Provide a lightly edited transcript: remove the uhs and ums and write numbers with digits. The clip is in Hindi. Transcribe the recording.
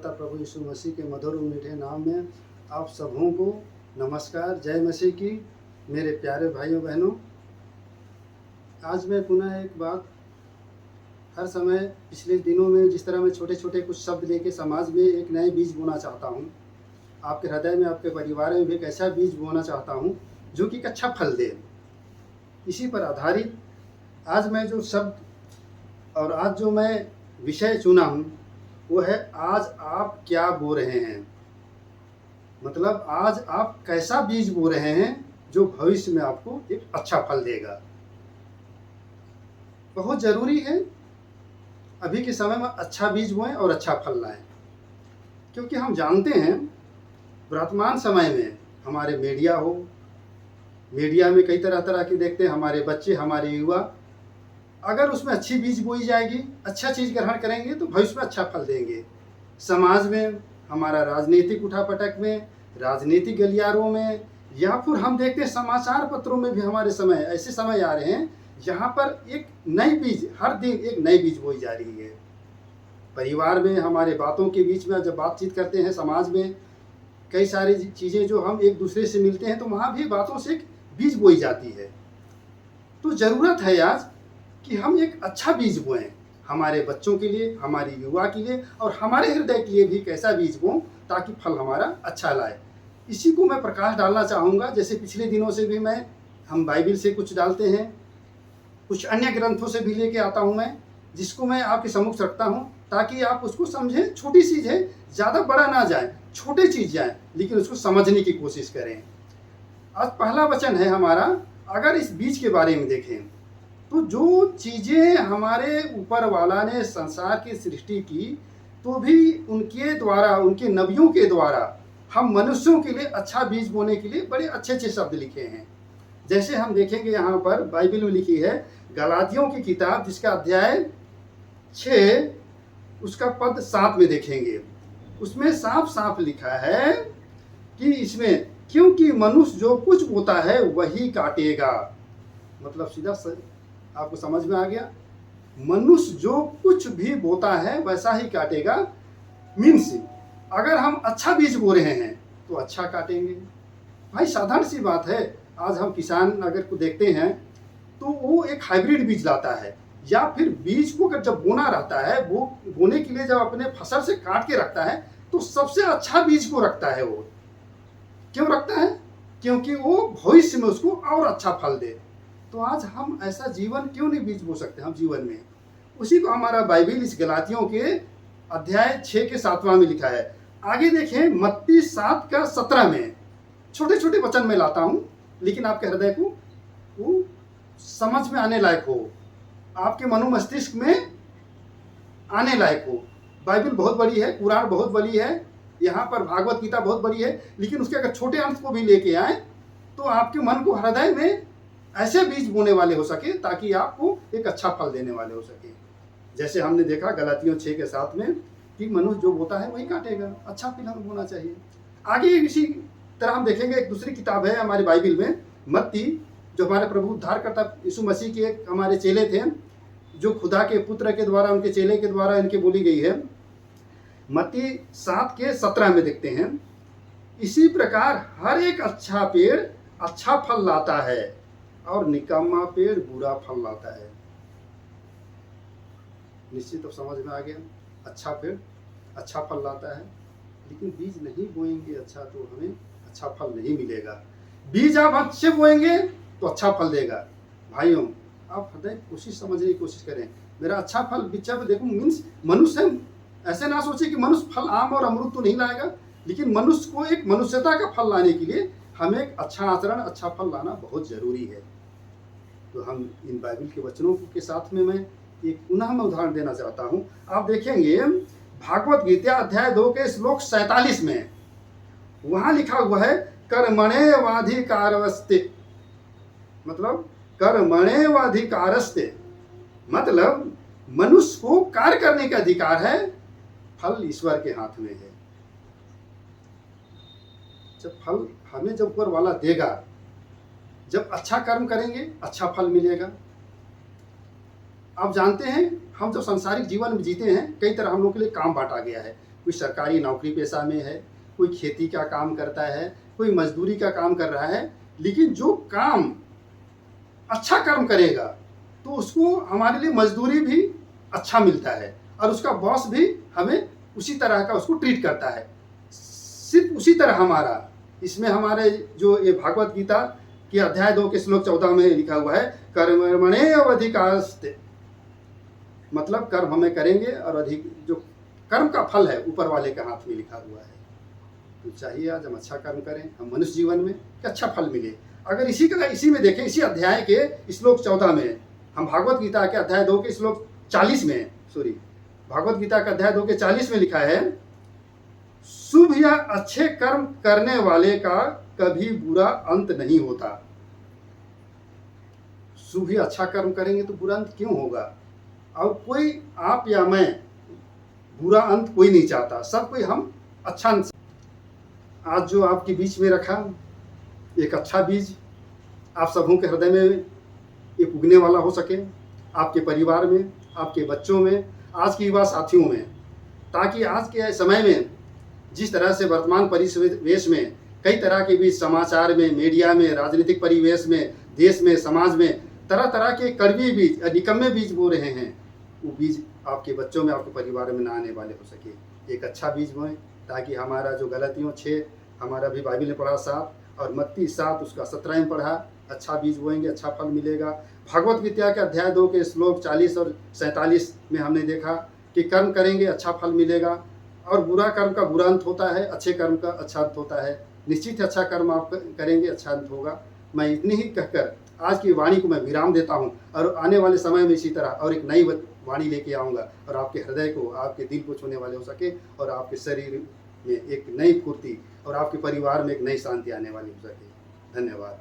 उद्धारकर्ता प्रभु यीशु मसीह के मधुर और मीठे नाम में आप सबों को नमस्कार। जय मसीह की। मेरे प्यारे भाइयों बहनों, आज मैं पुनः एक बात, हर समय पिछले दिनों में जिस तरह मैं छोटे छोटे कुछ शब्द लेके समाज में एक नए बीज बोना चाहता हूँ, आपके हृदय में, आपके परिवार में भी एक ऐसा बीज बोना चाहता हूँ जो कि एक अच्छा फल दे। इसी पर आधारित आज मैं जो शब्द और आज जो मैं विषय चुना हूँ वो है, आज आप क्या बो रहे हैं। मतलब आज आप कैसा बीज बो रहे हैं जो भविष्य में आपको एक अच्छा फल देगा। बहुत ज़रूरी है अभी के समय में अच्छा बीज बोएं और अच्छा फल लाएं, क्योंकि हम जानते हैं वर्तमान समय में हमारे मीडिया में कई तरह तरह की देखते हैं, हमारे बच्चे, हमारे युवा, अगर उसमें अच्छी बीज बोई जाएगी, अच्छा चीज़ ग्रहण करेंगे तो भविष्य में अच्छा फल देंगे। समाज में, हमारा राजनीतिक उठापटक में, राजनीतिक गलियारों में, या फिर हम देखते हैं समाचार पत्रों में भी हमारे समय ऐसे समय आ रहे हैं जहाँ पर एक नई बीज, हर दिन एक नई बीज बोई जा रही है। परिवार में, हमारे बातों के बीच में जब बातचीत करते हैं, समाज में कई सारी चीज़ें जो हम एक दूसरे से मिलते हैं तो वहाँ भी बातों से एक बीज बोई जाती है। तो ज़रूरत है आज कि हम एक अच्छा बीज बोएं, हमारे बच्चों के लिए, हमारी युवा के लिए और हमारे हृदय के लिए भी एक ऐसा बीज बों ताकि फल हमारा अच्छा लाए। इसी को मैं प्रकाश डालना चाहूँगा। जैसे पिछले दिनों से भी हम बाइबिल से कुछ डालते हैं, कुछ अन्य ग्रंथों से भी लेके आता हूँ मैं, जिसको मैं आपके सम्मुख रखता हूँ ताकि आप उसको समझें। छोटी चीज़ है, ज़्यादा बड़ा ना जाए, छोटे चीज़ जाए, लेकिन उसको समझने की कोशिश करें। आज पहला वचन है हमारा, अगर इस बीज के बारे में देखें तो जो चीज़ें हमारे ऊपर वाला ने संसार की सृष्टि की, तो भी उनके द्वारा, उनके नबियों के द्वारा हम मनुष्यों के लिए अच्छा बीज बोने के लिए बड़े अच्छे अच्छे शब्द लिखे हैं। जैसे हम देखेंगे यहाँ पर बाइबल में लिखी है, गलातियों की किताब जिसका अध्याय 6 उसका पद 7 में देखेंगे, उसमें साफ साफ लिखा है कि इसमें, क्योंकि मनुष्य जो कुछ बोता है वही काटेगा। मतलब सीधा आपको समझ में आ गया, मनुष्य जो कुछ भी बोता है वैसा ही काटेगा। मीन्स अगर हम अच्छा बीज बो रहे हैं तो अच्छा काटेंगे। भाई साधारण सी बात है, आज हम किसान अगर को देखते हैं तो वो एक हाइब्रिड बीज लाता है, या फिर बीज को अगर जब बोना रहता है, वो बोने के लिए जब अपने फसल से काट के रखता है तो सबसे अच्छा बीज को रखता है। वो क्यों रखता है? क्योंकि वो भविष्य में उसको और अच्छा फल दे। तो आज हम ऐसा जीवन क्यों नहीं बीज बो सकते हम जीवन में? उसी को हमारा बाइबिल इस गलातियों के अध्याय 6 के 7वां में लिखा है। आगे देखें मत्ती 7 का 17 में, छोटे छोटे वचन में लाता हूँ लेकिन आपके हृदय को वो समझ में आने लायक हो, आपके मनो मस्तिष्क में आने लायक हो। बाइबिल बहुत बड़ी है, कुरान बहुत बड़ी है, यहाँ पर भागवत गीता बहुत बड़ी है, लेकिन उसके अगर छोटे अंश को भी लेके आए तो आपके मन को, हृदय में ऐसे बीज बोने वाले हो सके ताकि आपको एक अच्छा फल देने वाले हो सके। जैसे हमने देखा गलातियों 6 के 7 में कि मनुष्य जो बोता है वही काटेगा, अच्छा फल हमें बोना चाहिए। आगे इसी तरह हम देखेंगे, एक दूसरी किताब है हमारी बाइबिल में, मत्ती, जो हमारे प्रभु उद्धारकर्ता यीशु मसीह के एक हमारे चेले थे, जो खुदा के पुत्र के द्वारा, उनके चेले के द्वारा इनके बोली गई है। मत्ती 7 के 17 में देखते हैं, इसी प्रकार हर एक अच्छा पेड़ अच्छा फल लाता है और निकम्मा पेड़ बुरा फल लाता है। निश्चित तो समझ में आ गया, अच्छा पेड़ अच्छा फल लाता है, लेकिन बीज नहीं बोएंगे अच्छा तो हमें अच्छा फल नहीं मिलेगा। बीज आप अच्छे बोएंगे तो अच्छा फल देगा। भाइयों, आप हृदय कोशिश समझने की कोशिश करें, मेरा अच्छा फल बिच्चा पे देखूं। मीन्स मनुष्य, ऐसे ना सोचे कि मनुष्य फल आम और अमरूद तो नहीं लाएगा, लेकिन मनुष्य को एक मनुष्यता का फल लाने के लिए हमें एक अच्छा आचरण, अच्छा फल लाना बहुत ज़रूरी है। तो हम इन बाइबल के वचनों के साथ में मैं एक पुनः मैं उदाहरण देना चाहता हूँ। आप देखेंगे भागवत गीता अध्याय 2 के श्लोक 47 में, वहाँ लिखा हुआ है, कर्मण्येवाधिकारस्ते, मतलब कर्मण्येवाधिकारस्ते, मतलब मनुष्य को कार्य करने का अधिकार है, फल ईश्वर के हाथ में है। जब फल हमें जब ऊपर वाला देगा, जब अच्छा कर्म करेंगे अच्छा फल मिलेगा। आप जानते हैं हम जो सांसारिक जीवन में जीते हैं, कई तरह हम लोग के लिए काम बांटा गया है। कोई सरकारी नौकरी पेशा में है, कोई खेती का काम करता है, कोई मजदूरी का काम कर रहा है, लेकिन जो काम अच्छा कर्म करेगा तो उसको हमारे लिए मजदूरी भी अच्छा मिलता है और उसका बॉस भी हमें उसी तरह का उसको ट्रीट करता है। सिर्फ उसी तरह हमारा इसमें हमारे जो ये भागवत गीता के अध्याय 2 के श्लोक 14 में लिखा हुआ है, कर्मण्येवाधिकारस्ते, मतलब कर्म हमें करेंगे और अधिक जो कर्म का फल है ऊपर वाले के हाथ में लिखा हुआ है। तो चाहिए आज हम अच्छा कर्म करें, हम मनुष्य जीवन में कि अच्छा फल मिले। अगर इसी में देखें, इसी अध्याय के श्लोक 14 में, हम भागवत गीता के अध्याय 2 के श्लोक 40 में, भागवत गीता का अध्याय 2 के 40 में लिखा है, शुभ या अच्छे कर्म करने वाले का कभी बुरा अंत नहीं होता। शुभ या अच्छा कर्म करेंगे तो बुरा अंत क्यों होगा? और कोई आप या मैं बुरा अंत कोई नहीं चाहता, सब कोई हम अच्छा। आज जो आपके बीच में रखा एक अच्छा बीज आप सबों के हृदय में ये उगने वाला हो सके, आपके परिवार में, आपके बच्चों में, आज के युवा साथियों में, ताकि आज के समय में जिस तरह से वर्तमान परिवेश में कई तरह के बीज, समाचार में, मीडिया में, राजनीतिक परिवेश में, देश में, समाज में तरह तरह के कड़वी बीज, निकम्मे बीज बो रहे हैं, वो बीज आपके बच्चों में, आपके परिवार में ना आने वाले हो सके। एक अच्छा बीज बोएं ताकि हमारा जो गलतियों 6, हमारा भी बाइबल में पढ़ा 7 और मत्ती 7 उसका 17 में पढ़ा, अच्छा बीज बोएंगे अच्छा फल मिलेगा। भगवत गीता के अध्याय 2 के श्लोक 40 और 47 में हमने देखा कि कर्म करेंगे अच्छा फल मिलेगा और बुरा कर्म का बुरा अंत होता है, अच्छे कर्म का अच्छा अंत होता है। निश्चित ही अच्छा कर्म आप करेंगे, अच्छा अंत होगा। मैं इतनी ही कहकर आज की वाणी को मैं विराम देता हूँ और आने वाले समय में इसी तरह और एक नई वाणी लेके आऊँगा और आपके हृदय को, आपके दिल को छूने वाले हो सके और आपके शरीर में एक नई फुर्ती और आपके परिवार में एक नई शांति आने वाली हो सके। धन्यवाद।